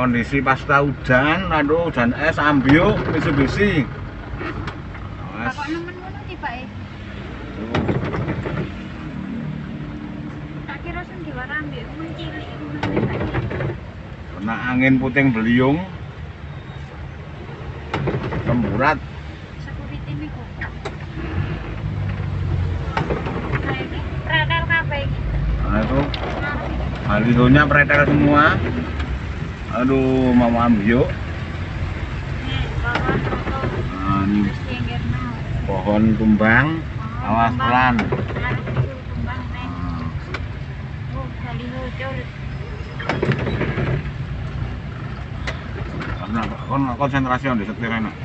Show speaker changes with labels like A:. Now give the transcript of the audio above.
A: kondisi pasca hujan, aduh hujan es ambiuk Mitsubishi. Awas.
B: Kok nemen ngono tibake? Tak kira sing diwarambe mun cilik ngono tibake.
A: Kena angin puting beliung. Semburat.
B: Security niku. Nah ini pretel kabeh iki.
A: Nah itu balihonya pretel semua. Aduh mau ambiuk.
B: Nih, pohon foto.
A: Nah, ini
B: Terus jenggerno.
A: pohon tumbang. Awas pelan.
B: Arep itu tumbang neng. Oh, baliho cul.
A: Karena konsentrasi on di setir enak.